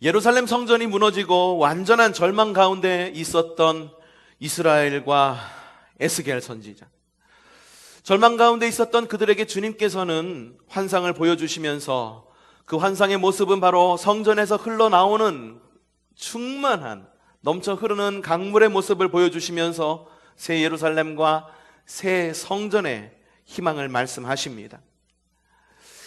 예루살렘 성전이 무너지고 완전한 절망 가운데 있었던 이스라엘과 에스겔 선지자, 절망 가운데 있었던 그들에게 주님께서는 환상을 보여주시면서 그 환상의 모습은 바로 성전에서 흘러나오는 충만한 넘쳐 흐르는 강물의 모습을 보여주시면서 새 예루살렘과 새 성전의 희망을 말씀하십니다.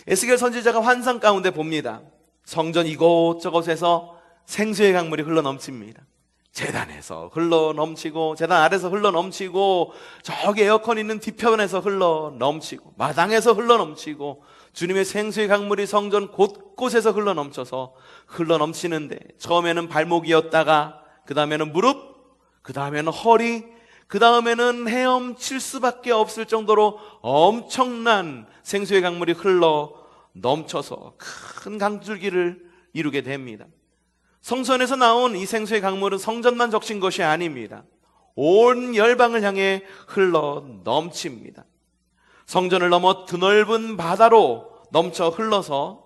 에스겔 선지자가 환상 가운데 봅니다. 성전 이곳저곳에서 생수의 강물이 흘러넘칩니다. 제단에서 흘러넘치고, 제단 아래서 흘러넘치고, 저기 에어컨 있는 뒤편에서 흘러넘치고, 마당에서 흘러넘치고, 주님의 생수의 강물이 성전 곳곳에서 흘러넘쳐서 흘러넘치는데, 처음에는 발목이었다가 그 다음에는 무릎, 그 다음에는 허리, 그 다음에는 헤엄칠 수밖에 없을 정도로 엄청난 생수의 강물이 흘러넘쳐서 큰 강줄기를 이루게 됩니다. 성전에서 나온 이 생수의 강물은 성전만 적신 것이 아닙니다. 온 열방을 향해 흘러 넘칩니다. 성전을 넘어 드넓은 바다로 넘쳐 흘러서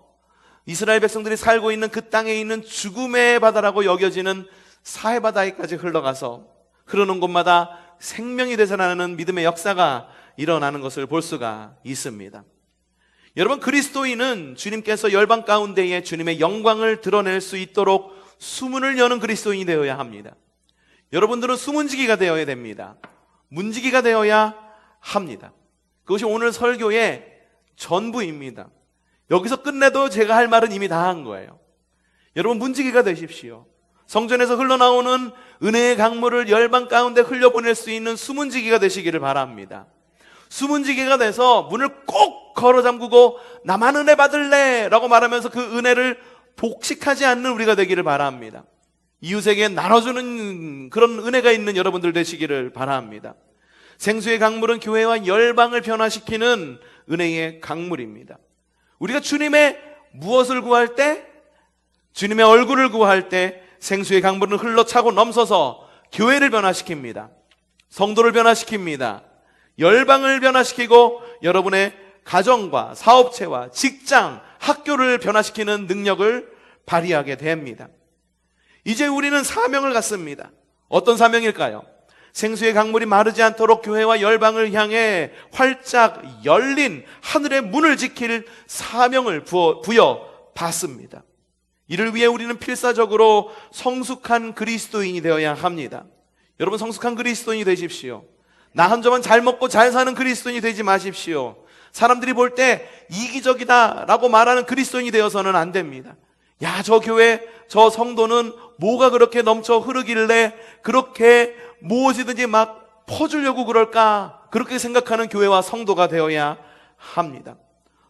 이스라엘 백성들이 살고 있는 그 땅에 있는 죽음의 바다라고 여겨지는 사해바다에까지 흘러가서 흐르는 곳마다 생명이 되살아나는 믿음의 역사가 일어나는 것을 볼 수가 있습니다. 여러분, 그리스도인은 주님께서 열방 가운데에 주님의 영광을 드러낼 수 있도록 수문을 여는 그리스도인이 되어야 합니다. 여러분들은 수문지기가 되어야 됩니다. 문지기가 되어야 합니다. 그것이 오늘 설교의 전부입니다. 여기서 끝내도 제가 할 말은 이미 다 한 거예요. 여러분, 문지기가 되십시오. 성전에서 흘러나오는 은혜의 강물을 열방 가운데 흘려보낼 수 있는 수문지기가 되시기를 바랍니다. 수문지기가 돼서 문을 꼭 걸어 잠그고 나만 은혜 받을래 라고 말하면서 그 은혜를 복식하지 않는 우리가 되기를 바랍니다. 이웃에게 나눠주는 그런 은혜가 있는 여러분들 되시기를 바랍니다. 생수의 강물은 교회와 열방을 변화시키는 은혜의 강물입니다. 우리가 주님의 무엇을 구할 때, 주님의 얼굴을 구할 때 생수의 강물은 흘러차고 넘쳐서 교회를 변화시킵니다. 성도를 변화시킵니다. 열방을 변화시키고 여러분의 가정과 사업체와 직장, 학교를 변화시키는 능력을 발휘하게 됩니다. 이제 우리는 사명을 갖습니다. 어떤 사명일까요? 생수의 강물이 마르지 않도록 교회와 열방을 향해 활짝 열린 하늘의 문을 지킬 사명을 부여받습니다. 이를 위해 우리는 필사적으로 성숙한 그리스도인이 되어야 합니다. 여러분, 성숙한 그리스도인이 되십시오. 나 혼자만 잘 먹고 잘 사는 그리스도인이 되지 마십시오. 사람들이 볼 때 이기적이다 라고 말하는 그리스도인이 되어서는 안 됩니다. 야, 저 교회, 저 성도는 뭐가 그렇게 넘쳐 흐르길래 그렇게 무엇이든지 막 퍼주려고 그럴까, 그렇게 생각하는 교회와 성도가 되어야 합니다.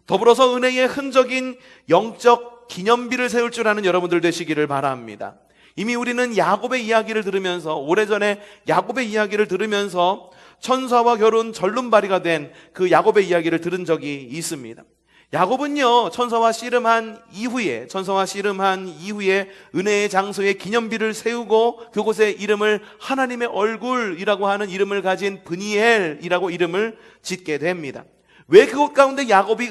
더불어서 은혜의 흔적인 영적 기념비를 세울 줄 아는 여러분들 되시기를 바랍니다. 이미 우리는 야곱의 이야기를 들으면서, 오래전에 야곱의 이야기를 들으면서 천사와 결혼 절름발이가 된 그 야곱의 이야기를 들은 적이 있습니다. 야곱은요, 천사와 씨름한 이후에 은혜의 장소에 기념비를 세우고 그곳에 이름을 하나님의 얼굴이라고 하는 이름을 가진 브니엘이라고 이름을 짓게 됩니다. 왜 그곳 가운데 야곱이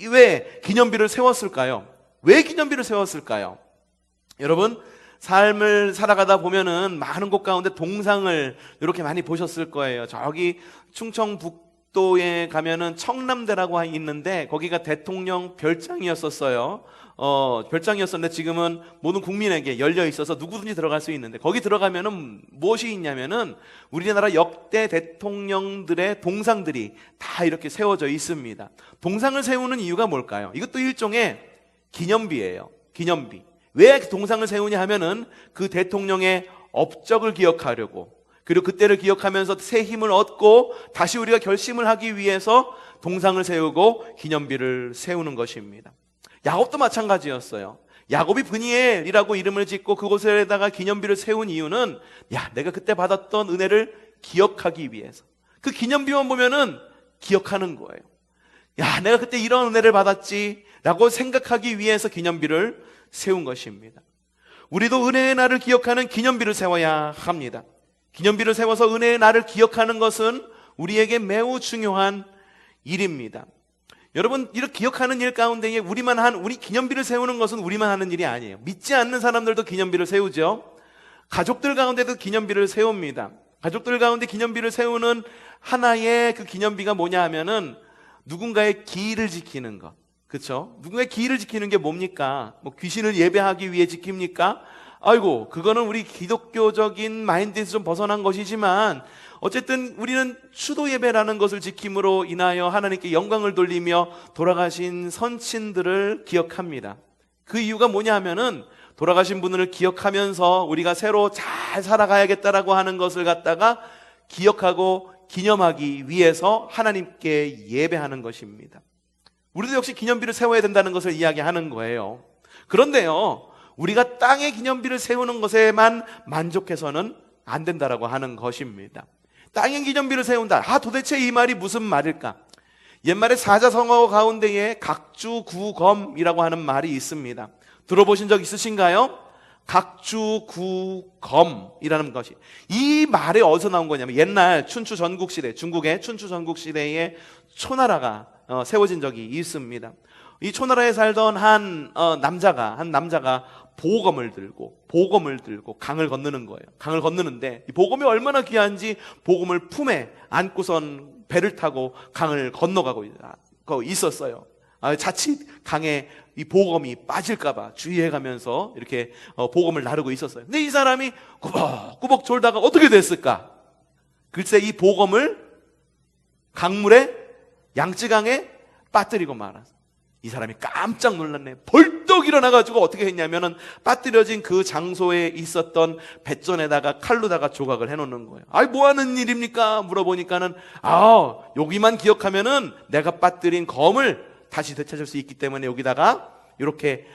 왜 기념비를 세웠을까요? 왜 기념비를 세웠을까요? 여러분, 삶을 살아가다 보면은 많은 곳 가운데 동상을 이렇게 많이 보셨을 거예요. 저기 충청북도에 가면은 청남대라고 있는데 거기가 대통령 별장이었었어요. 별장이었었는데 지금은 모든 국민에게 열려 있어서 누구든지 들어갈 수 있는데, 거기 들어가면은 무엇이 있냐면은 우리나라 역대 대통령들의 동상들이 다 이렇게 세워져 있습니다. 동상을 세우는 이유가 뭘까요? 이것도 일종의 기념비예요. 기념비. 왜 동상을 세우냐 하면은 그 대통령의 업적을 기억하려고, 그리고 그때를 기억하면서 새 힘을 얻고 다시 우리가 결심을 하기 위해서 동상을 세우고 기념비를 세우는 것입니다. 야곱도 마찬가지였어요. 야곱이 브니엘이라고 이름을 짓고 그곳에다가 기념비를 세운 이유는, 야, 내가 그때 받았던 은혜를 기억하기 위해서. 그 기념비만 보면은 기억하는 거예요. 야, 내가 그때 이런 은혜를 받았지 라고 생각하기 위해서 기념비를 세운 것입니다. 우리도 은혜의 날을 기억하는 기념비를 세워야 합니다. 기념비를 세워서 은혜의 날을 기억하는 것은 우리에게 매우 중요한 일입니다. 여러분, 이렇게 기억하는 일 가운데에 우리 기념비를 세우는 것은 우리만 하는 일이 아니에요. 믿지 않는 사람들도 기념비를 세우죠. 가족들 가운데도 기념비를 세웁니다. 가족들 가운데 기념비를 세우는 하나의 그 기념비가 뭐냐 하면은 누군가의 기일을 지키는 것. 그렇죠? 누군가의 기일을 지키는 게 뭡니까? 뭐 귀신을 예배하기 위해 지킵니까? 아이고, 그거는 우리 기독교적인 마인드에서 좀 벗어난 것이지만 어쨌든 우리는 추도 예배라는 것을 지킴으로 인하여 하나님께 영광을 돌리며 돌아가신 선친들을 기억합니다. 그 이유가 뭐냐 하면은 돌아가신 분을 기억하면서 우리가 새로 잘 살아가야겠다라고 하는 것을 갖다가 기억하고 기념하기 위해서 하나님께 예배하는 것입니다. 우리도 역시 기념비를 세워야 된다는 것을 이야기하는 거예요. 그런데요, 우리가 땅의 기념비를 세우는 것에만 만족해서는 안 된다라고 하는 것입니다. 땅의 기념비를 세운다. 도대체 이 말이 무슨 말일까? 옛말에 사자성어 가운데에 각주구검이라고 하는 말이 있습니다. 들어보신 적 있으신가요? 각주구검이라는 것이, 이 말이 어디서 나온 거냐면 옛날 춘추 전국시대, 중국의 춘추 전국시대에 초나라가 세워진 적이 있습니다. 이 초나라에 살던 한 남자가 보검을 들고 강을 건너는 거예요. 강을 건너는데 이 보검이 얼마나 귀한지 보검을 품에 안고선 배를 타고 강을 건너가고 있었어요. 자칫 강에 이 보검이 빠질까봐 주의해가면서 이렇게 보검을 나르고 있었어요. 근데 이 사람이 꾸벅꾸벅 졸다가 어떻게 됐을까? 글쎄, 이 보검을 강물에, 양쯔강에 빠뜨리고 말았어. 이 사람이 깜짝 놀랐네. 벌떡 일어나가지고 어떻게 했냐면은 빠뜨려진 그 장소에 있었던 뱃전에다가 칼로다가 조각을 해놓는 거예요. 뭐 하는 일입니까? 물어보니까는 여기만 기억하면은 내가 빠뜨린 검을 다시 되찾을 수 있기 때문에 여기다가 이렇게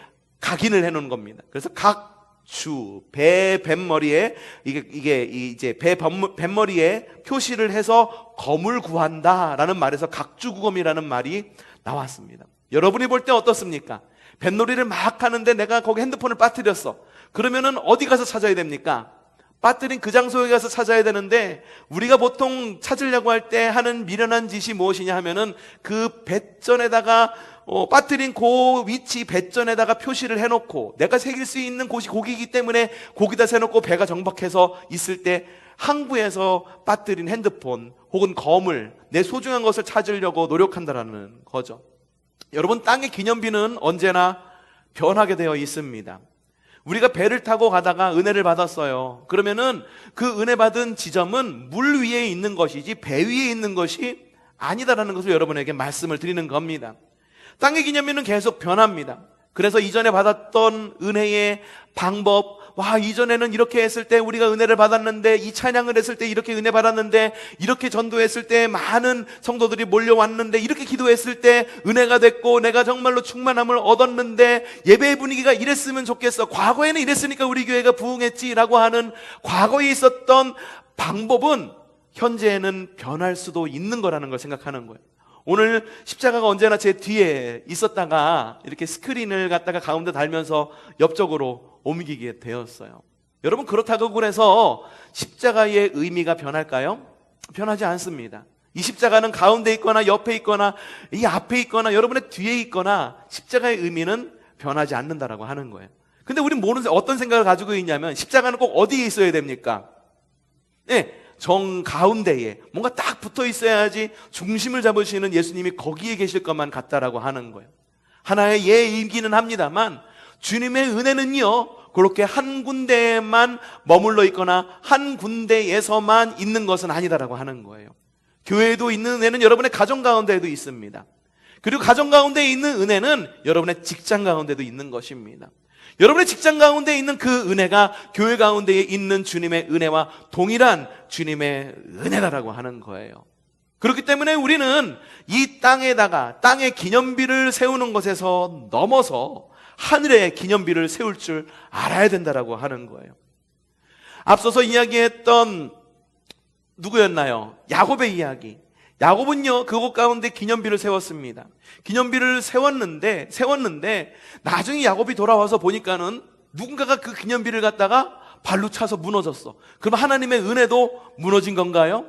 각인을 해놓은 겁니다. 그래서 뱃머리에 이게 이제 뱃머리에 표시를 해서 검을 구한다라는 말에서 각주구검이라는 말이 나왔습니다. 여러분이 볼 때 어떻습니까? 뱃놀이를 막 하는데 내가 거기 핸드폰을 빠뜨렸어. 그러면은 어디 가서 찾아야 됩니까? 빠뜨린 그 장소에 가서 찾아야 되는데, 우리가 보통 찾으려고 할 때 하는 미련한 짓이 무엇이냐 하면은 그 뱃전에다가 빠뜨린 그 위치 뱃전에다가 표시를 해놓고, 내가 새길 수 있는 곳이 거기이기 때문에 거기다 세놓고 배가 정박해서 있을 때 항구에서 빠뜨린 핸드폰 혹은 검을, 내 소중한 것을 찾으려고 노력한다라는 거죠. 여러분, 땅의 기념비는 언제나 변하게 되어 있습니다. 우리가 배를 타고 가다가 은혜를 받았어요. 그러면은 그 은혜 받은 지점은 물 위에 있는 것이지 배 위에 있는 것이 아니다라는 것을 여러분에게 말씀을 드리는 겁니다. 땅의 기념비는 계속 변합니다. 그래서 이전에 받았던 은혜의 방법, 이전에는 이렇게 했을 때 우리가 은혜를 받았는데, 이 찬양을 했을 때 이렇게 은혜 받았는데, 이렇게 전도했을 때 많은 성도들이 몰려왔는데, 이렇게 기도했을 때 은혜가 됐고 내가 정말로 충만함을 얻었는데, 예배의 분위기가 이랬으면 좋겠어, 과거에는 이랬으니까 우리 교회가 부흥했지라고 하는 과거에 있었던 방법은 현재에는 변할 수도 있는 거라는 걸 생각하는 거예요. 오늘 십자가가 언제나 제 뒤에 있었다가 이렇게 스크린을 갖다가 가운데 달면서 옆쪽으로 옮기게 되었어요. 여러분, 그렇다고 그래서 십자가의 의미가 변할까요? 변하지 않습니다. 이 십자가는 가운데 있거나 옆에 있거나 이 앞에 있거나 여러분의 뒤에 있거나 십자가의 의미는 변하지 않는다라고 하는 거예요. 근데 우리는 어떤 생각을 가지고 있냐면, 십자가는 꼭 어디에 있어야 됩니까? 정 가운데에 뭔가 딱 붙어 있어야지 중심을 잡으시는 예수님이 거기에 계실 것만 같다라고 하는 거예요. 하나의 예이기는 합니다만, 주님의 은혜는요, 그렇게 한 군데에만 머물러 있거나 한 군데에서만 있는 것은 아니다라고 하는 거예요. 교회에도 있는 은혜는 여러분의 가정 가운데에도 있습니다. 그리고 가정 가운데 있는 은혜는 여러분의 직장 가운데도 있는 것입니다. 여러분의 직장 가운데 있는 그 은혜가 교회 가운데에 있는 주님의 은혜와 동일한 주님의 은혜다라고 하는 거예요. 그렇기 때문에 우리는 이 땅에다가 땅의 기념비를 세우는 것에서 넘어서 하늘의 기념비를 세울 줄 알아야 된다라고 하는 거예요. 앞서서 이야기했던 누구였나요? 야곱의 이야기. 야곱은요, 그곳 가운데 기념비를 세웠습니다. 기념비를 세웠는데 나중에 야곱이 돌아와서 보니까는 누군가가 그 기념비를 갖다가 발로 차서 무너졌어. 그럼 하나님의 은혜도 무너진 건가요?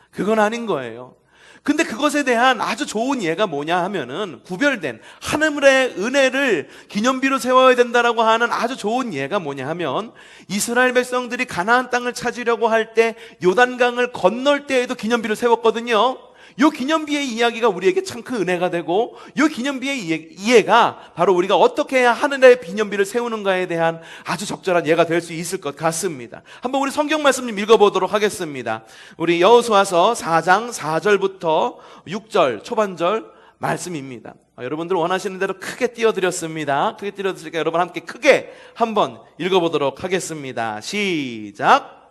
그건 아닌 거예요. 근데 그것에 대한 아주 좋은 예가 뭐냐 하면은, 구별된 하늘의 은혜를 기념비로 세워야 된다라고 하는 아주 좋은 예가 뭐냐 하면, 이스라엘 백성들이 가나안 땅을 찾으려고 할 때 요단강을 건널 때에도 기념비를 세웠거든요. 이 기념비의 이야기가 우리에게 참 큰 은혜가 되고, 이 기념비의 이해가 바로 우리가 어떻게 해야 하늘의 기념비를 세우는가에 대한 아주 적절한 예가 될 수 있을 것 같습니다. 한번 우리 성경 말씀 좀 읽어보도록 하겠습니다. 우리 여호수아서 4장 4절부터 6절 초반절 말씀입니다. 여러분들 원하시는 대로 크게 띄워드렸습니다. 크게 띄워드리니까 여러분 함께 크게 한번 읽어보도록 하겠습니다. 시작.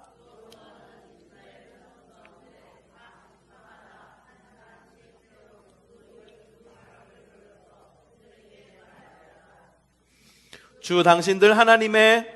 주 당신들 하나님의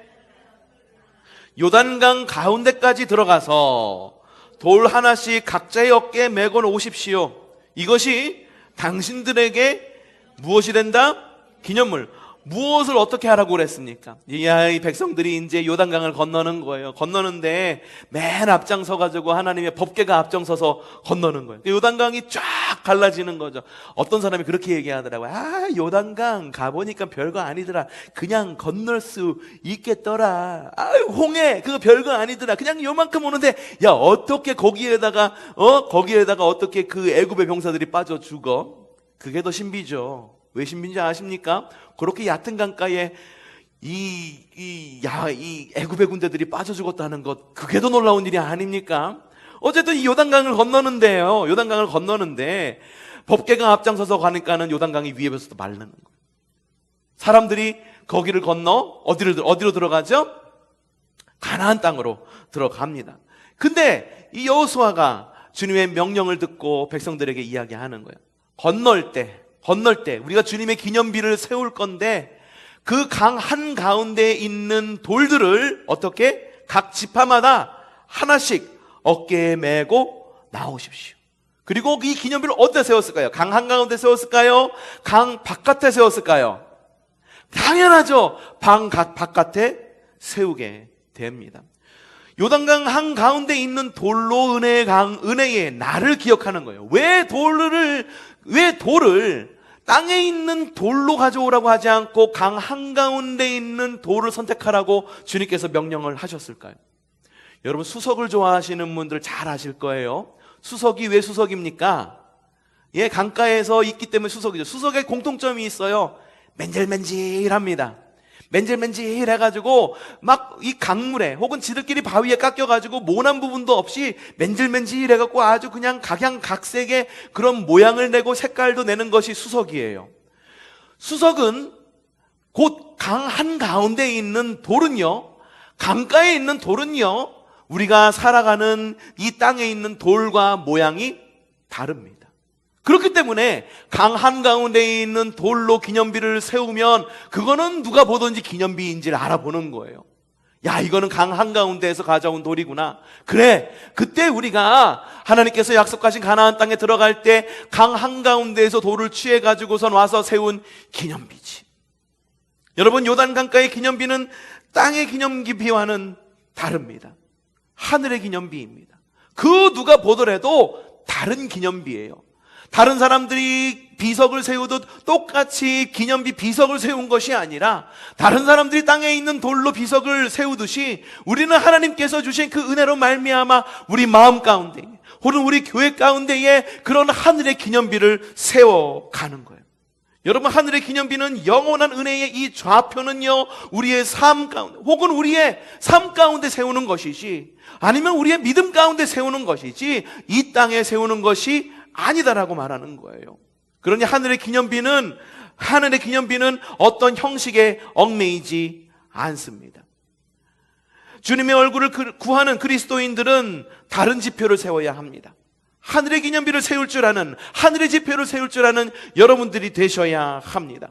요단강 가운데까지 들어가서 돌 하나씩 각자의 어깨에 메고 오십시오. 이것이 당신들에게 무엇이 된다? 기념물. 무엇을 어떻게 하라고 그랬습니까? 이 백성들이 이제 요단강을 건너는 거예요. 건너는데 맨 앞장서 가지고 하나님의 법궤가 앞장서서 건너는 거예요. 요단강이 쫙 갈라지는 거죠. 어떤 사람이 그렇게 얘기하더라고요. 요단강 가보니까 별거 아니더라. 그냥 건널 수 있겠더라. 홍해 그거 별거 아니더라. 그냥 요만큼 오는데 야 어떻게 거기에다가 어떻게 그 애굽의 병사들이 빠져 죽어? 그게 더 신비죠. 왜 신비인지 아십니까? 그렇게 얕은 강가에 이 애굽의 군대들이 빠져 죽었다는 것, 그게 더 놀라운 일이 아닙니까? 어쨌든 이 요단강을 건너는데요. 요단강을 건너는데 법궤가 앞장서서 가니까는 요단강이 위에서도 마르는 거예요. 사람들이 거기를 건너 어디로 들어가죠? 가나안 땅으로 들어갑니다. 근데 이 여호수아가 주님의 명령을 듣고 백성들에게 이야기하는 거예요. 건널 때 우리가 주님의 기념비를 세울 건데 그 강 한가운데에 있는 돌들을 어떻게? 각 지파마다 하나씩 어깨에 메고 나오십시오. 그리고 이 기념비를 어디에 세웠을까요? 강 한가운데 세웠을까요? 강 바깥에 세웠을까요? 당연하죠. 강 바깥에 세우게 됩니다. 요단강 한가운데 있는 돌로 은혜의 날을 기억하는 거예요. 왜 돌을 땅에 있는 돌로 가져오라고 하지 않고 강 한가운데 있는 돌을 선택하라고 주님께서 명령을 하셨을까요? 여러분 수석을 좋아하시는 분들 잘 아실 거예요. 수석이 왜 수석입니까? 강가에서 있기 때문에 수석이죠. 수석에 공통점이 있어요. 맨질맨질합니다. 맨질맨질해가지고 막 이 강물에 혹은 지들끼리 바위에 깎여가지고 모난 부분도 없이 맨질맨질해갖고 아주 그냥 각양각색의 그런 모양을 내고 색깔도 내는 것이 수석이에요. 수석은 곧 강 한가운데에 있는 돌은요, 강가에 있는 돌은요, 우리가 살아가는 이 땅에 있는 돌과 모양이 다릅니다. 그렇기 때문에 강 한가운데에 있는 돌로 기념비를 세우면 그거는 누가 보든지 기념비인지를 알아보는 거예요. 야, 이거는 강 한가운데에서 가져온 돌이구나. 그래, 그때 우리가 하나님께서 약속하신 가나안 땅에 들어갈 때 강 한가운데에서 돌을 취해가지고선 와서 세운 기념비지. 여러분, 요단강가의 기념비는 땅의 기념비와는 다릅니다. 하늘의 기념비입니다. 그 누가 보더라도 다른 기념비예요. 다른 사람들이 비석을 세우듯 똑같이 기념비 비석을 세운 것이 아니라 다른 사람들이 땅에 있는 돌로 비석을 세우듯이 우리는 하나님께서 주신 그 은혜로 말미암아 우리 마음 가운데 혹은 우리 교회 가운데에 그런 하늘의 기념비를 세워가는 거예요. 여러분, 하늘의 기념비는 영원한 은혜의 이 좌표는요, 우리의 삶 가운데 혹은 우리의 삶 가운데 세우는 것이지 아니면 우리의 믿음 가운데 세우는 것이지 이 땅에 세우는 것이 아니다라고 말하는 거예요. 그러니 하늘의 기념비는 어떤 형식에 얽매이지 않습니다. 주님의 얼굴을 구하는 그리스도인들은 다른 지표를 세워야 합니다. 하늘의 기념비를 세울 줄 아는, 하늘의 지표를 세울 줄 아는 여러분들이 되셔야 합니다.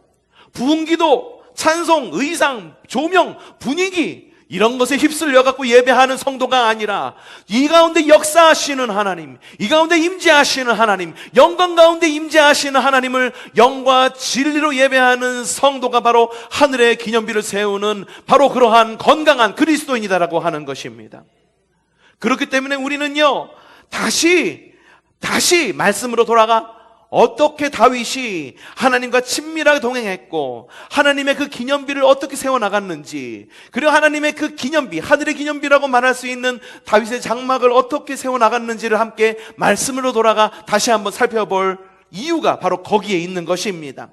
부흥기도, 찬송, 의상, 조명, 분위기 이런 것에 휩쓸려 갖고 예배하는 성도가 아니라 이 가운데 역사하시는 하나님, 이 가운데 임재하시는 하나님, 영광 가운데 임재하시는 하나님을 영과 진리로 예배하는 성도가 바로 하늘의 기념비를 세우는 바로 그러한 건강한 그리스도인이다라고 하는 것입니다. 그렇기 때문에 우리는요, 다시 다시 말씀으로 돌아가 어떻게 다윗이 하나님과 친밀하게 동행했고 하나님의 그 기념비를 어떻게 세워나갔는지, 그리고 하나님의 그 기념비, 하늘의 기념비라고 말할 수 있는 다윗의 장막을 어떻게 세워나갔는지를 함께 말씀으로 돌아가 다시 한번 살펴볼 이유가 바로 거기에 있는 것입니다.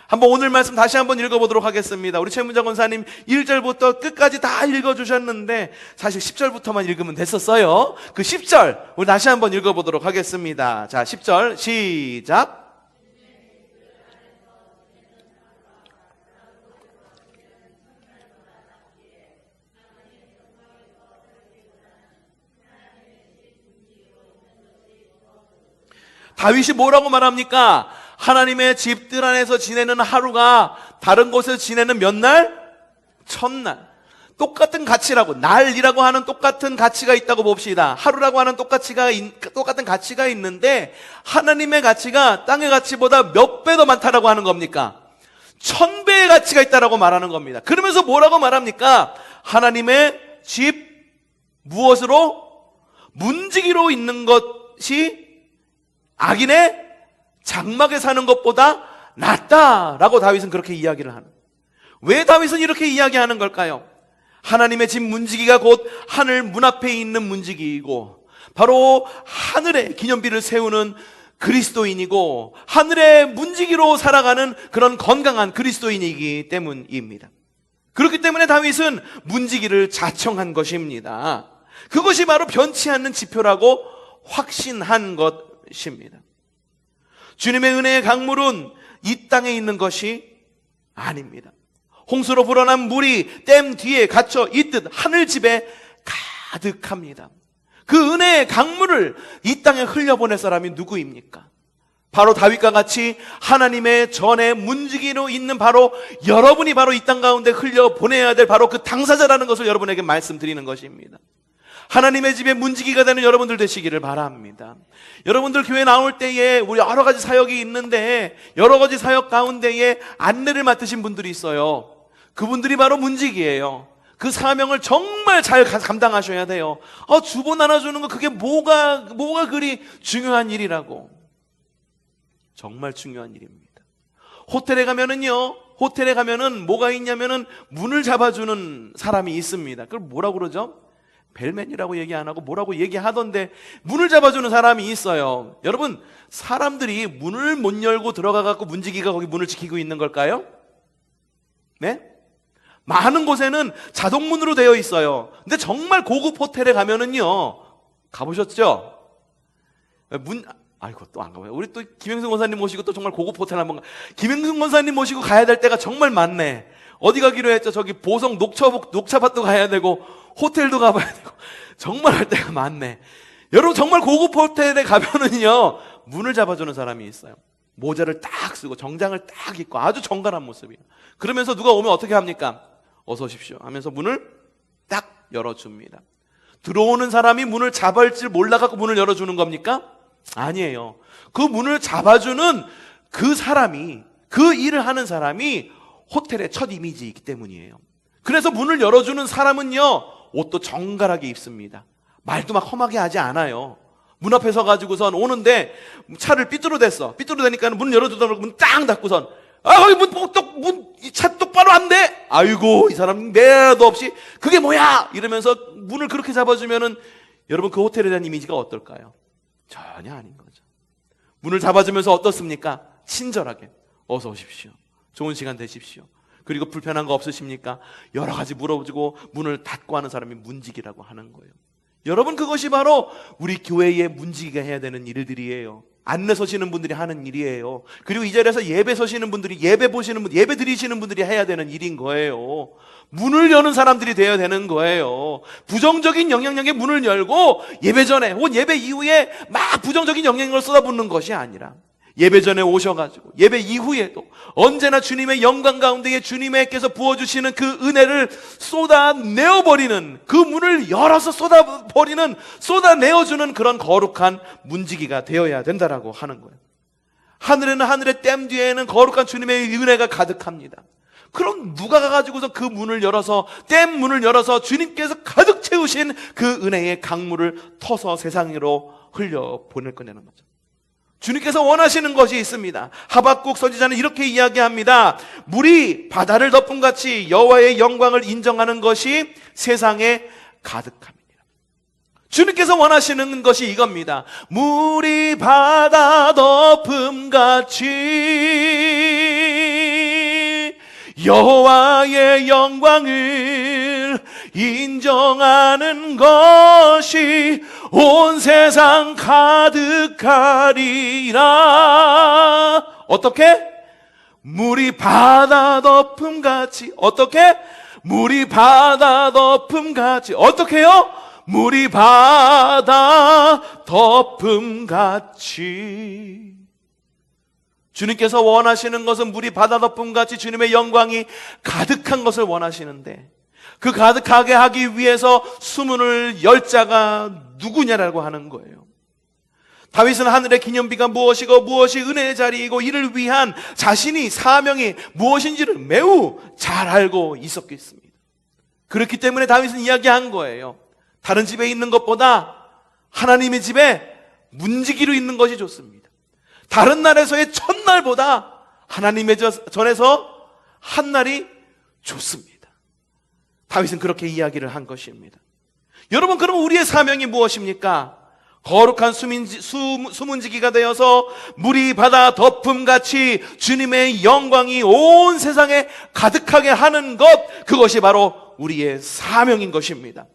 한번 오늘 말씀 다시 한번 읽어보도록 하겠습니다. 우리 최문자 권사님 1절부터 끝까지 다 읽어주셨는데 사실 10절부터만 읽으면 됐었어요. 그 10절 우리 다시 한번 읽어보도록 하겠습니다. 자, 10절 시작. 다윗이 뭐라고 말합니까? 하나님의 집들 안에서 지내는 하루가 다른 곳에서 지내는 몇 날? 첫날. 똑같은 가치라고, 날이라고 하는 똑같은 가치가 있다고 봅시다. 하루라고 하는 똑같은 가치가 있는데 하나님의 가치가 땅의 가치보다 몇 배 더 많다라고 하는 겁니까? 1000배의 가치가 있다라고 말하는 겁니다. 그러면서 뭐라고 말합니까? 하나님의 집, 무엇으로? 문지기로 있는 것이 악인의 장막에 사는 것보다 낫다라고 다윗은 그렇게 이야기를 하는. 왜 다윗은 이렇게 이야기하는 걸까요? 하나님의 집 문지기가 곧 하늘 문 앞에 있는 문지기이고 바로 하늘의 기념비를 세우는 그리스도인이고 하늘의 문지기로 살아가는 그런 건강한 그리스도인이기 때문입니다. 그렇기 때문에 다윗은 문지기를 자청한 것입니다. 그것이 바로 변치 않는 지표라고 확신한 것입니다. 주님의 은혜의 강물은 이 땅에 있는 것이 아닙니다. 홍수로 불어난 물이 댐 뒤에 갇혀 있듯 하늘집에 가득합니다. 그 은혜의 강물을 이 땅에 흘려보낼 사람이 누구입니까? 바로 다윗과 같이 하나님의 전에 문지기로 있는 바로 여러분이 바로 이 땅 가운데 흘려보내야 될 바로 그 당사자라는 것을 여러분에게 말씀드리는 것입니다. 하나님의 집에 문지기가 되는 여러분들 되시기를 바랍니다. 여러분들 교회 나올 때에 우리 여러 가지 사역이 있는데 여러 가지 사역 가운데에 안내를 맡으신 분들이 있어요. 그분들이 바로 문지기예요. 그 사명을 정말 잘 감당하셔야 돼요. 주보 나눠주는 거 그게 뭐가 그리 중요한 일이라고. 정말 중요한 일입니다. 호텔에 가면은 뭐가 있냐면은 문을 잡아주는 사람이 있습니다. 그걸 뭐라고 그러죠? 벨맨이라고 얘기 안 하고 뭐라고 얘기하던데 문을 잡아주는 사람이 있어요. 여러분, 사람들이 문을 못 열고 들어가갖고 문지기가 거기 문을 지키고 있는 걸까요? 네? 많은 곳에는 자동문으로 되어 있어요. 근데 정말 고급 호텔에 가면은요, 가보셨죠? 아이고, 또 안 가봐요. 우리 또 김영승 권사님 모시고 또 정말 고급 호텔 한번 김영승 권사님 모시고 가야 될 때가 정말 많네. 어디 가기로 했죠? 저기 보성 녹차밭도 가야 되고 호텔도 가봐야 되고 정말 할 때가 많네. 여러분, 정말 고급 호텔에 가면은요, 문을 잡아주는 사람이 있어요. 모자를 딱 쓰고 정장을 딱 입고 아주 정갈한 모습이에요. 그러면서 누가 오면 어떻게 합니까? 어서 오십시오 하면서 문을 딱 열어줍니다. 들어오는 사람이 문을 잡을 줄 몰라갖고 문을 열어주는 겁니까? 아니에요. 그 문을 잡아주는 그 사람이, 그 일을 하는 사람이 호텔의 첫 이미지이기 때문이에요. 그래서 문을 열어주는 사람은요, 옷도 정갈하게 입습니다. 말도 막 험하게 하지 않아요. 문 앞에 서가지고선 오는데 차를 삐뚤어대니까 문 열어주다 보고 문 딱 닫고선 거기 차 똑바로 안 돼! 아이고, 이 사람 매도 없이 그게 뭐야! 이러면서 문을 그렇게 잡아주면은 여러분, 그 호텔에 대한 이미지가 어떨까요? 전혀 아닌 거죠. 문을 잡아주면서 어떻습니까? 친절하게 어서 오십시오. 좋은 시간 되십시오. 그리고 불편한 거 없으십니까? 여러 가지 물어보고 문을 닫고 하는 사람이 문지기라고 하는 거예요. 여러분, 그것이 바로 우리 교회의 문지기가 해야 되는 일들이에요. 안내 서시는 분들이 하는 일이에요. 그리고 이 자리에서 예배 서시는 분들이, 예배 드리시는 분들이 해야 되는 일인 거예요. 문을 여는 사람들이 되어야 되는 거예요. 부정적인 영향력에 문을 열고 예배 전에 혹은 예배 이후에 막 부정적인 영향력을 쏟아붓는 것이 아니라 예배 전에 오셔가지고 예배 이후에도 언제나 주님의 영광 가운데에 주님께서 부어주시는 그 은혜를 쏟아내어버리는, 그 문을 열어서 쏟아내어주는 그런 거룩한 문지기가 되어야 된다라고 하는 거예요. 하늘에는 하늘의 댐 뒤에는 거룩한 주님의 은혜가 가득합니다. 그럼 누가 가가지고서 그 문을 열어서, 댐 문을 열어서 주님께서 가득 채우신 그 은혜의 강물을 터서 세상으로 흘려 보낼 거냐는 거죠. 주님께서 원하시는 것이 있습니다. 하박국 선지자는 이렇게 이야기합니다. 물이 바다를 덮음같이 여호와의 영광을 인정하는 것이 세상에 가득합니다. 주님께서 원하시는 것이 이겁니다. 물이 바다 덮음같이 여호와의 영광을 인정하는 것이 온 세상 가득하리라. 어떻게? 물이 바다 덮음같이. 어떻게? 물이 바다 덮음같이. 어떻게요? 물이 바다 덮음같이. 주님께서 원하시는 것은 물이 바다 덮음같이 주님의 영광이 가득한 것을 원하시는데, 그 가득하게 하기 위해서 수문을 열 자가 누구냐라고 하는 거예요. 다윗은 하늘의 기념비가 무엇이고 무엇이 은혜의 자리이고 이를 위한 자신이 사명이 무엇인지를 매우 잘 알고 있었겠습니다. 그렇기 때문에 다윗은 이야기한 거예요. 다른 집에 있는 것보다 하나님의 집에 문지기로 있는 것이 좋습니다. 다른 날에서의 첫날보다 하나님의 전에서 한 날이 좋습니다. 다윗은 그렇게 이야기를 한 것입니다. 여러분, 그럼 우리의 사명이 무엇입니까? 거룩한 수문지기가 되어서 물이 바다 덮음같이 주님의 영광이 온 세상에 가득하게 하는 것, 그것이 바로 우리의 사명인 것입니다.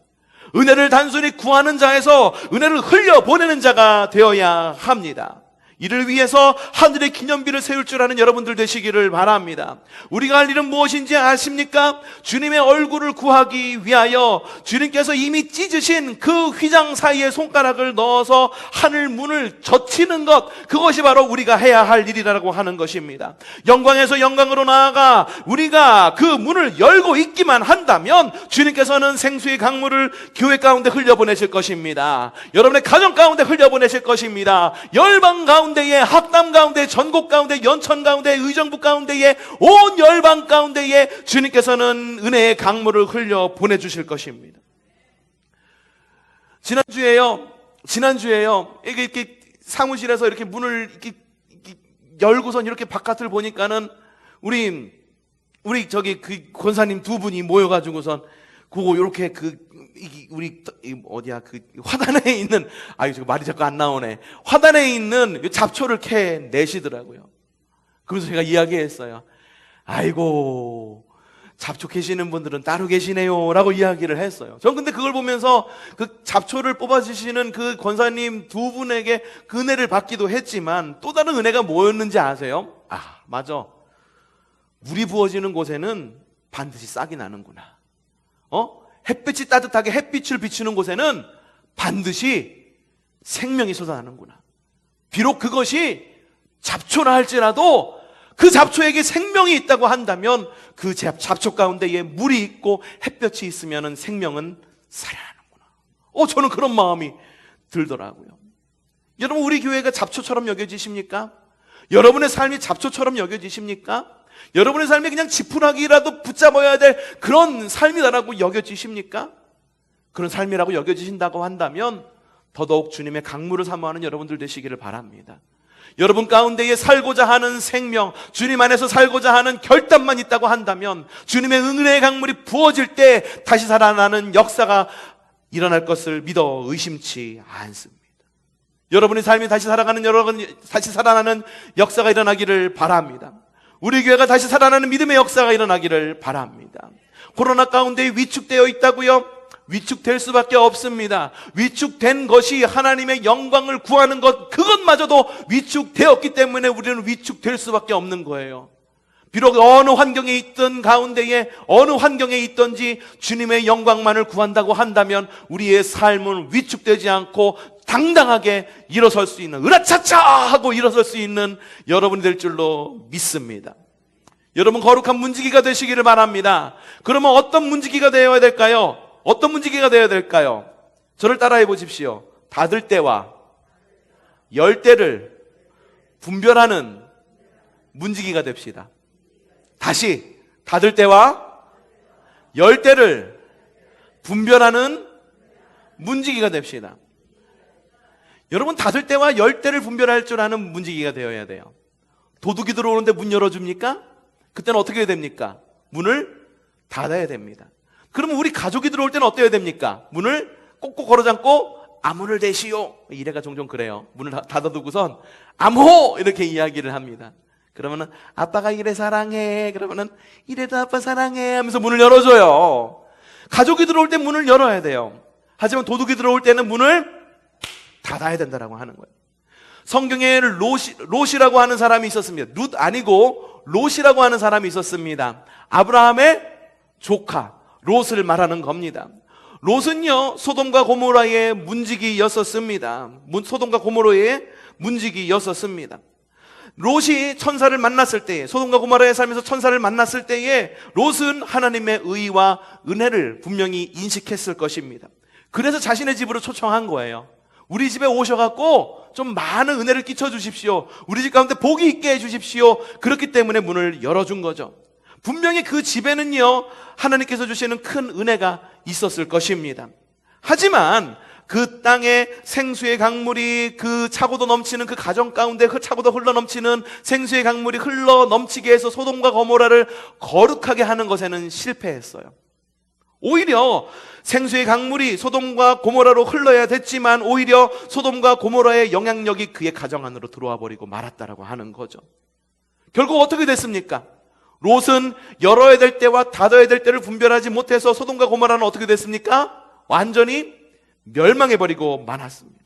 은혜를 단순히 구하는 자에서 은혜를 흘려보내는 자가 되어야 합니다. 이를 위해서 하늘의 기념비를 세울 줄 아는 여러분들 되시기를 바랍니다. 우리가 할 일은 무엇인지 아십니까? 주님의 얼굴을 구하기 위하여 주님께서 이미 찢으신 그 휘장 사이에 손가락을 넣어서 하늘 문을 젖히는 것, 그것이 바로 우리가 해야 할 일이라고 하는 것입니다. 영광에서 영광으로 나아가 우리가 그 문을 열고 있기만 한다면 주님께서는 생수의 강물을 교회 가운데 흘려보내실 것입니다. 여러분의 가정 가운데 흘려보내실 것입니다. 열방 가운데에, 학담 가운데, 전국 가운데, 연천 가운데, 의정부 가운데에, 온 열방 가운데에 주님께서는 은혜의 강물을 흘려 보내주실 것입니다. 지난주에요 이렇게 사무실에서 이렇게 문을 이렇게 열고선 이렇게 바깥을 보니까는 우리 저기 그 권사님 두 분이 모여가지고선 그거 이렇게 우리 어디야 그 화단에 있는, 저 말이 자꾸 안 나오네. 화단에 있는 잡초를 캐 내시더라고요. 그래서 제가 이야기했어요. 아이고, 잡초 캐시는 분들은 따로 계시네요라고 이야기를 했어요. 전 근데 그걸 보면서 그 잡초를 뽑아주시는 그 권사님 두 분에게 그 은혜를 받기도 했지만 또 다른 은혜가 뭐였는지 아세요? 맞아. 물이 부어지는 곳에는 반드시 싹이 나는구나. 햇빛이 따뜻하게 햇빛을 비추는 곳에는 반드시 생명이 솟아나는구나. 비록 그것이 잡초라 할지라도 그 잡초에게 생명이 있다고 한다면 그 잡초 가운데에 물이 있고 햇볕이 있으면 생명은 살아나는구나. 저는 그런 마음이 들더라고요. 여러분, 우리 교회가 잡초처럼 여겨지십니까? 여러분의 삶이 잡초처럼 여겨지십니까? 여러분의 삶이 그냥 지푸라기라도 붙잡아야 될 그런 삶이다라고 여겨지십니까? 그런 삶이라고 여겨지신다고 한다면 더더욱 주님의 강물을 사모하는 여러분들 되시기를 바랍니다. 여러분 가운데에 살고자 하는 생명, 주님 안에서 살고자 하는 결단만 있다고 한다면 주님의 은혜의 강물이 부어질 때 다시 살아나는 역사가 일어날 것을 믿어 의심치 않습니다. 여러분의 삶이 다시 살아나는 역사가 일어나기를 바랍니다. 우리 교회가 다시 살아나는 믿음의 역사가 일어나기를 바랍니다. 코로나 가운데 위축되어 있다고요? 위축될 수밖에 없습니다. 위축된 것이 하나님의 영광을 구하는 것, 그것마저도 위축되었기 때문에 우리는 위축될 수밖에 없는 거예요. 비록 어느 환경에 있던 가운데에 어느 환경에 있든지 주님의 영광만을 구한다고 한다면 우리의 삶은 위축되지 않고 당당하게 일어설 수 있는, 으라차차 하고 일어설 수 있는 여러분이 될 줄로 믿습니다. 여러분, 거룩한 문지기가 되시기를 바랍니다. 그러면 어떤 문지기가 되어야 될까요? 어떤 문지기가 되어야 될까요? 저를 따라해 보십시오. 닫을 때와 열 때를 분별하는 문지기가 됩시다. 다시, 닫을 때와 열 때를 분별하는 문지기가 됩시다. 여러분, 닫을 때와 열 때를 분별할 줄 아는 문지기가 되어야 돼요. 도둑이 들어오는데 문 열어줍니까? 그때는 어떻게 해야 됩니까? 문을 닫아야 됩니다. 그러면 우리 가족이 들어올 때는 어때야 됩니까? 문을 꼭꼭 걸어 잠고 아무를 대시오. 이래가 종종 그래요. 문을 닫아두고선 암호! 이렇게 이야기를 합니다. 그러면은 아빠가 이래 사랑해. 그러면은 이래도 아빠 사랑해 하면서 문을 열어줘요. 가족이 들어올 때 문을 열어야 돼요. 하지만 도둑이 들어올 때는 문을 닫아야 된다라고 하는 거예요. 성경에 롯이라고 하는 사람이 있었습니다. 룻 아니고 롯이라고 하는 사람이 있었습니다. 아브라함의 조카 롯을 말하는 겁니다. 롯은요, 소돔과 고모라의 문지기였었습니다. 소돔과 고모라의 문지기였었습니다. 롯이 천사를 만났을 때에, 소돔과 고모라의 삶에서 천사를 만났을 때에 롯은 하나님의 의와 은혜를 분명히 인식했을 것입니다. 그래서 자신의 집으로 초청한 거예요. 우리 집에 오셔갖고 좀 많은 은혜를 끼쳐주십시오. 우리 집 가운데 복이 있게 해주십시오. 그렇기 때문에 문을 열어준 거죠. 분명히 그 집에는요, 하나님께서 주시는 큰 은혜가 있었을 것입니다. 하지만 그 땅에 생수의 강물이, 그 차고도 넘치는 그 가정 가운데 그 차고도 흘러 넘치는 생수의 강물이 흘러 넘치게 해서 소돔과 고모라를 거룩하게 하는 것에는 실패했어요. 오히려 생수의 강물이 소돔과 고모라로 흘러야 됐지만 오히려 소돔과 고모라의 영향력이 그의 가정 안으로 들어와 버리고 말았다라고 하는 거죠. 결국 어떻게 됐습니까? 롯은 열어야 될 때와 닫아야 될 때를 분별하지 못해서 소돔과 고모라는 어떻게 됐습니까? 완전히 멸망해버리고 말았습니다.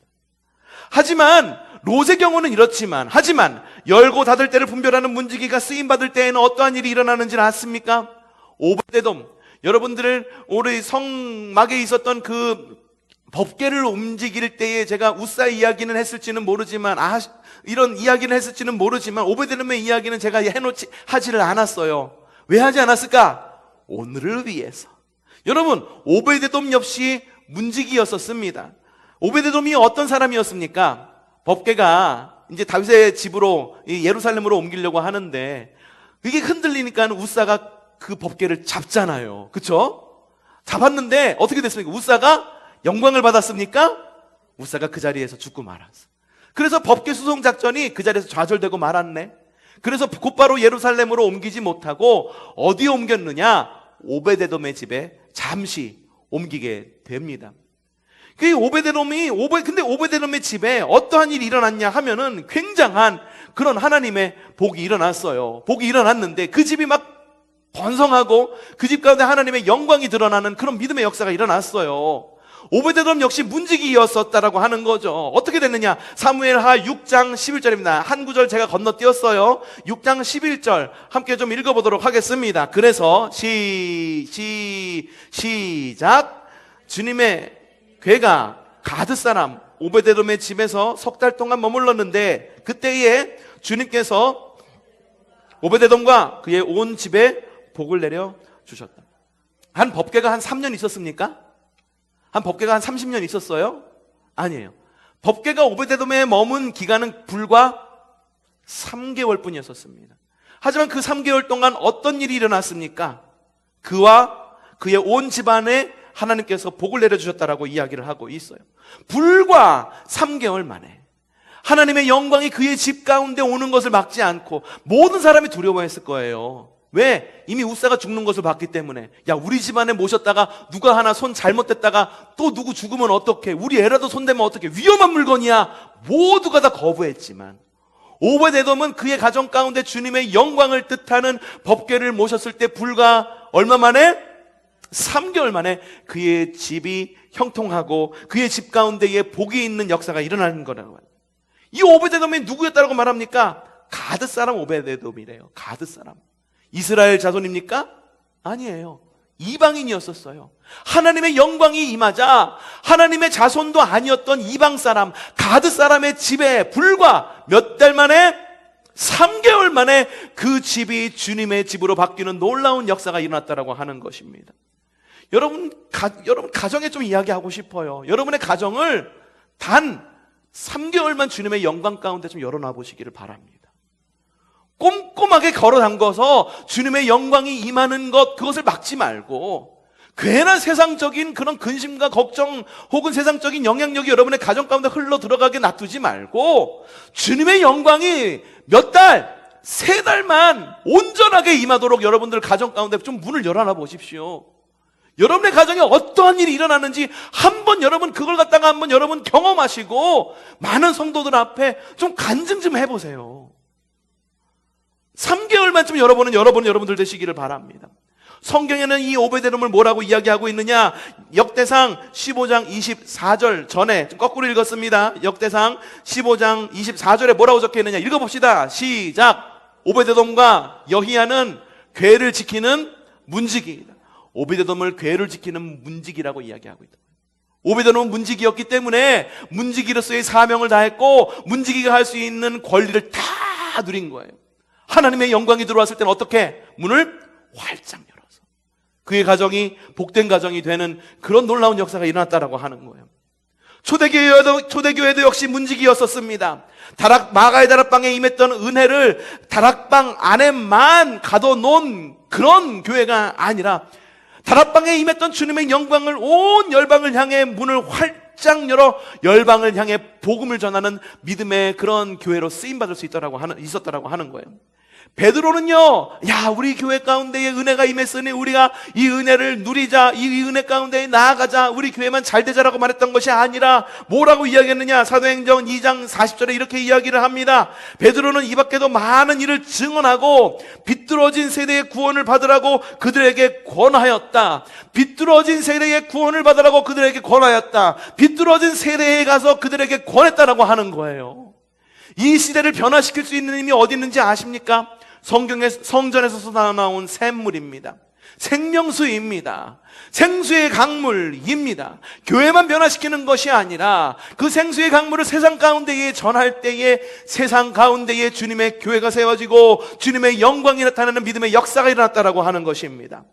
하지만 롯의 경우는 이렇지만, 하지만 열고 닫을 때를 분별하는 문지기가 쓰임받을 때에는 어떠한 일이 일어나는지 아십니까? 오벳에돔, 여러분들 우리 성막에 있었던 그 법궤를 움직일 때에 제가 우사 이야기는 했을지는 모르지만, 이런 이야기는 했을지는 모르지만 오베데돔의 이야기는 제가 하지를 않았어요. 왜 하지 않았을까? 오늘을 위해서. 여러분, 오베데돔 역시 문지기였었습니다. 오베데돔이 어떤 사람이었습니까? 법궤가 이제 다윗의 집으로 예루살렘으로 옮기려고 하는데 그게 흔들리니까 우사가 그 법궤를 잡잖아요. 그쵸? 잡았는데 어떻게 됐습니까? 우사가 영광을 받았습니까? 우사가 그 자리에서 죽고 말았어. 그래서 법궤 수송 작전이 그 자리에서 좌절되고 말았네. 그래서 곧바로 예루살렘으로 옮기지 못하고 어디에 옮겼느냐? 오베데돔의 집에 잠시 옮기게 됩니다. 근데 오베데돔의 집에 어떠한 일이 일어났냐 하면은 굉장한 그런 하나님의 복이 일어났어요. 복이 일어났는데 그 집이 막 번성하고 그 집 가운데 하나님의 영광이 드러나는 그런 믿음의 역사가 일어났어요. 오베데돔 역시 문지기였었다라고 하는 거죠. 어떻게 됐느냐? 사무엘하 6장 11절입니다. 한 구절 제가 건너뛰었어요. 6장 11절 함께 좀 읽어보도록 하겠습니다. 그래서 시작. 주님의 괴가 가드 사람 오베데돔의 집에서 석 달 동안 머물렀는데 그때에 주님께서 오베데돔과 그의 온 집에 복을 내려 주셨다. 한 법궤가 한 3년 있었습니까? 한 법궤가 한 30년 있었어요? 아니에요. 법궤가 오베데돔에 머문 기간은 불과 3개월 뿐이었습니다. 하지만 그 3개월 동안 어떤 일이 일어났습니까? 그와 그의 온 집안에 하나님께서 복을 내려주셨다라고 이야기를 하고 있어요. 불과 3개월 만에 하나님의 영광이 그의 집 가운데 오는 것을 막지 않고 모든 사람이 두려워했을 거예요. 왜? 이미 우사가 죽는 것을 봤기 때문에. 야, 우리 집안에 모셨다가 누가 하나 손 잘못됐다가 또 누구 죽으면 어떡해? 우리 애라도 손대면 어떡해? 위험한 물건이야. 모두가 다 거부했지만 오베데돔은 그의 가정 가운데 주님의 영광을 뜻하는 법궤를 모셨을 때 불과 얼마 만에? 3개월 만에 그의 집이 형통하고 그의 집 가운데에 복이 있는 역사가 일어나는 거라고 해요. 이 오베데돔이 누구였다고 말합니까? 가드 사람 오베데돔이래요. 가드 사람. 이스라엘 자손입니까? 아니에요. 이방인이었었어요. 하나님의 영광이 임하자 하나님의 자손도 아니었던 이방 사람 가드 사람의 집에 불과 몇 달 만에 3개월 만에 그 집이 주님의 집으로 바뀌는 놀라운 역사가 일어났다라고 하는 것입니다. 여러분 가정에 좀 이야기하고 싶어요. 여러분의 가정을 단 3개월만 주님의 영광 가운데 좀 열어놔 보시기를 바랍니다. 꼼꼼하게 걸어 담궈서 주님의 영광이 임하는 것, 그것을 막지 말고 괜한 세상적인 그런 근심과 걱정 혹은 세상적인 영향력이 여러분의 가정 가운데 흘러 들어가게 놔두지 말고 주님의 영광이 몇 달, 3달만 온전하게 임하도록 여러분들 가정 가운데 좀 문을 열어놔 보십시오. 여러분의 가정에 어떠한 일이 일어나는지 한번 여러분 그걸 갖다가 한번 여러분 경험하시고 많은 성도들 앞에 좀 간증 좀 해보세요. 3개월만 좀 여러분들 되시기를 바랍니다. 성경에는 이 오베데돔을 뭐라고 이야기하고 있느냐? 역대상 15장 24절 전에 좀 거꾸로 읽었습니다. 역대상 15장 24절에 뭐라고 적혀 있느냐? 읽어봅시다. 시작. 오베데돔과 여히야는 궤를 지키는 문지기이다. 오베데돔을 궤를 지키는 문지기라고 이야기하고 있다. 오베데돔은 문지기였기 때문에 문지기로서의 사명을 다했고 문지기가 할 수 있는 권리를 다 누린 거예요. 하나님의 영광이 들어왔을 때는 어떻게? 문을 활짝 열어서 그의 가정이 복된 가정이 되는 그런 놀라운 역사가 일어났다라고 하는 거예요. 초대교회도 역시 문지기였었습니다. 마가의 다락방에 임했던 은혜를 다락방 안에만 가둬놓은 그런 교회가 아니라 다락방에 임했던 주님의 영광을 온 열방을 향해 문을 활짝 열어 열방을 향해 복음을 전하는 믿음의 그런 교회로 쓰임받을 수 있었다라고 하는 거예요. 베드로는요, 우리 교회 가운데에 은혜가 임했으니 우리가 이 은혜를 누리자, 이 은혜 가운데에 나아가자, 우리 교회만 잘 되자라고 말했던 것이 아니라 뭐라고 이야기했느냐? 사도행전 2장 40절에 이렇게 이야기를 합니다. 베드로는 이 밖에도 많은 일을 증언하고 비뚤어진 세대의 구원을 받으라고 그들에게 권하였다. 비뚤어진 세대의 구원을 받으라고 그들에게 권하였다. 비뚤어진 세대에 가서 그들에게 권했다라고 하는 거예요. 이 시대를 변화시킬 수 있는 힘이 어디 있는지 아십니까? 성전에서 나온 샘물입니다. 생명수입니다. 생수의 강물입니다. 교회만 변화시키는 것이 아니라 그 생수의 강물을 세상 가운데에 전할 때에 세상 가운데에 주님의 교회가 세워지고 주님의 영광이 나타나는 믿음의 역사가 일어났다라고 하는 것입니다.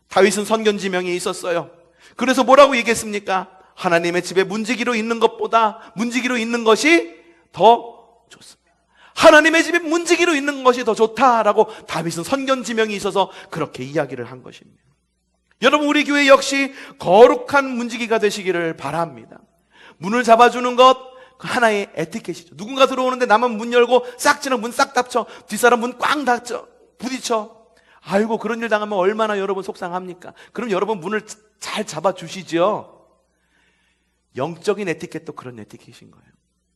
다윗은 선견지명이 있었어요. 그래서 뭐라고 얘기했습니까? 하나님의 집에 문지기로 있는 것보다 문지기로 있는 것이 더 좋습니다. 하나님의 집에 문지기로 있는 것이 더 좋다라고 다윗은 선견지명이 있어서 그렇게 이야기를 한 것입니다. 여러분, 우리 교회 역시 거룩한 문지기가 되시기를 바랍니다. 문을 잡아주는 것 하나의 에티켓이죠. 누군가 들어오는데 나만 문 열고 싹지는 문 싹 닫혀, 뒷사람 문 꽝 닫혀 부딪혀. 아이고, 그런 일 당하면 얼마나 여러분 속상합니까? 그럼 여러분 문을 잘 잡아주시죠. 영적인 에티켓도 그런 에티켓인 거예요.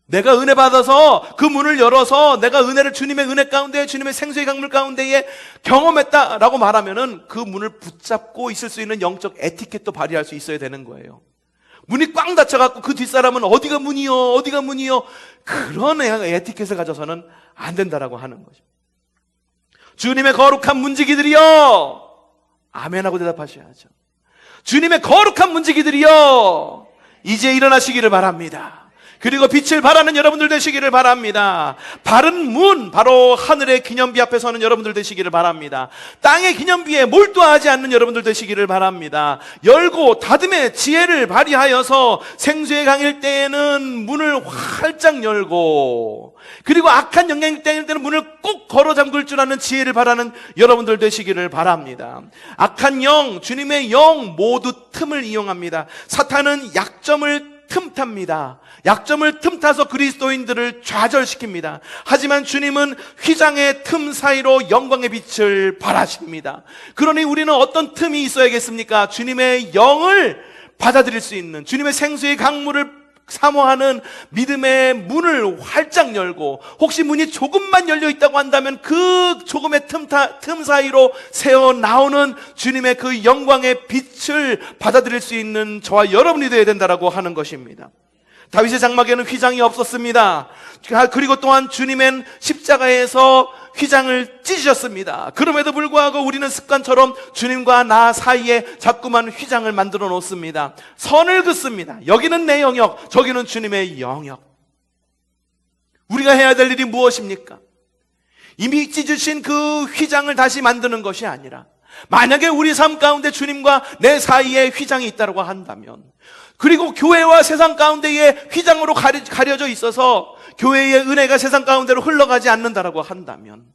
내가 은혜 받아서 그 문을 열어서 내가 은혜를 주님의 은혜 가운데 주님의 생수의 강물 가운데에 경험했다라고 말하면은 그 문을 붙잡고 있을 수 있는 영적 에티켓도 발휘할 수 있어야 되는 거예요. 문이 꽝 닫혀갖고 그 뒷사람은 어디가 문이요 그런 에티켓을 가져서는 안 된다라고 하는 거죠. 주님의 거룩한 문지기들이여, 아멘하고 대답하셔야죠. 주님의 거룩한 문지기들이여, 이제 일어나시기를 바랍니다. 그리고 빛을 발하는 여러분들 되시기를 바랍니다. 바른 문, 바로 하늘의 기념비 앞에 서는 여러분들 되시기를 바랍니다. 땅의 기념비에 몰두하지 않는 여러분들 되시기를 바랍니다. 열고 닫음의 지혜를 발휘하여서 생수의 강일 때에는 문을 활짝 열고, 그리고 악한 영향일 때에는 문을 꼭 걸어 잠글 줄 아는 지혜를 바라는 여러분들 되시기를 바랍니다. 악한 영, 주님의 영 모두 틈을 이용합니다. 사탄은 약점을 틈탑니다. 약점을 틈타서 그리스도인들을 좌절시킵니다. 하지만 주님은 휘장의 틈 사이로 영광의 빛을 발하십니다. 그러니 우리는 어떤 틈이 있어야겠습니까? 주님의 영을 받아들일 수 있는, 주님의 생수의 강물을 사모하는 믿음의 문을 활짝 열고, 혹시 문이 조금만 열려 있다고 한다면 그 조금의 틈 사이로 새어 나오는 주님의 그 영광의 빛을 받아들일 수 있는 저와 여러분이 되어야 된다라고 하는 것입니다. 다윗의 장막에는 휘장이 없었습니다. 그리고 또한 주님은 십자가에서 휘장을 찢으셨습니다. 그럼에도 불구하고 우리는 습관처럼 주님과 나 사이에 자꾸만 휘장을 만들어 놓습니다. 선을 긋습니다. 여기는 내 영역, 저기는 주님의 영역. 우리가 해야 될 일이 무엇입니까? 이미 찢으신 그 휘장을 다시 만드는 것이 아니라, 만약에 우리 삶 가운데 주님과 내 사이에 휘장이 있다고 한다면, 그리고 교회와 세상 가운데에 휘장으로 가려져 있어서 교회의 은혜가 세상 가운데로 흘러가지 않는다라고 한다면,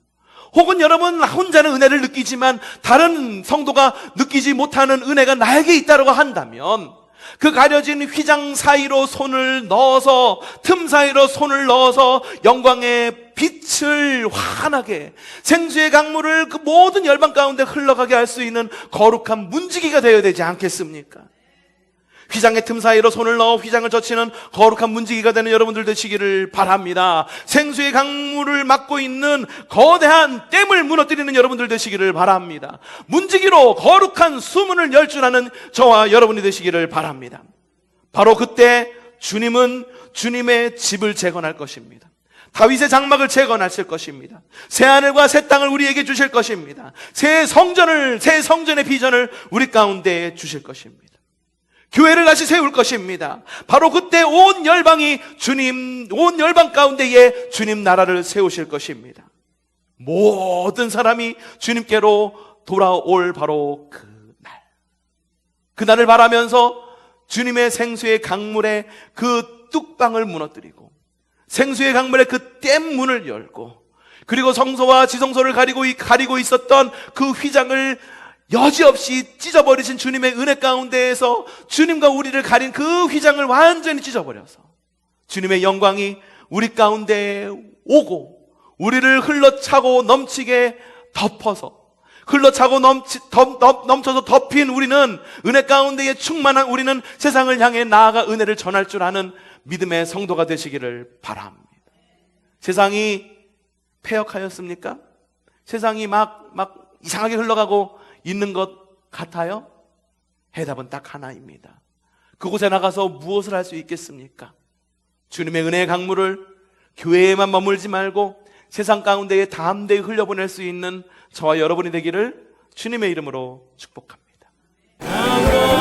혹은 여러분 혼자는 은혜를 느끼지만 다른 성도가 느끼지 못하는 은혜가 나에게 있다고 한다면 그 가려진 휘장 사이로 손을 넣어서, 틈 사이로 손을 넣어서 영광의 빛을 환하게, 생수의 강물을 그 모든 열방 가운데 흘러가게 할 수 있는 거룩한 문지기가 되어야 되지 않겠습니까? 휘장의 틈 사이로 손을 넣어 휘장을 젖히는 거룩한 문지기가 되는 여러분들 되시기를 바랍니다. 생수의 강물을 막고 있는 거대한 댐을 무너뜨리는 여러분들 되시기를 바랍니다. 문지기로 거룩한 수문을 열 줄 아는 저와 여러분이 되시기를 바랍니다. 바로 그때 주님은 주님의 집을 재건할 것입니다. 다윗의 장막을 재건하실 것입니다. 새 하늘과 새 땅을 우리에게 주실 것입니다. 새 성전의 비전을 우리 가운데 주실 것입니다. 교회를 다시 세울 것입니다. 바로 그때 온 열방 가운데에 주님 나라를 세우실 것입니다. 모든 사람이 주님께로 돌아올 바로 그날을 바라면서 주님의 생수의 강물의 그 뚝방을 무너뜨리고 생수의 강물의 그 댐 문을 열고, 그리고 성소와 지성소를 가리고 있었던 그 휘장을 여지없이 찢어버리신 주님의 은혜 가운데에서 주님과 우리를 가린 그 휘장을 완전히 찢어버려서 주님의 영광이 우리 가운데에 오고, 우리를 흘러차고 넘치게 덮어서, 흘러차고 넘쳐서 덮인 우리는, 은혜 가운데에 충만한 우리는 세상을 향해 나아가 은혜를 전할 줄 아는 믿음의 성도가 되시기를 바랍니다. 세상이 폐역하였습니까? 세상이 막 이상하게 흘러가고 있는 것 같아요? 해답은 딱 하나입니다. 그곳에 나가서 무엇을 할 수 있겠습니까? 주님의 은혜의 강물을 교회에만 머물지 말고 세상 가운데에 담대히 흘려보낼 수 있는 저와 여러분이 되기를 주님의 이름으로 축복합니다.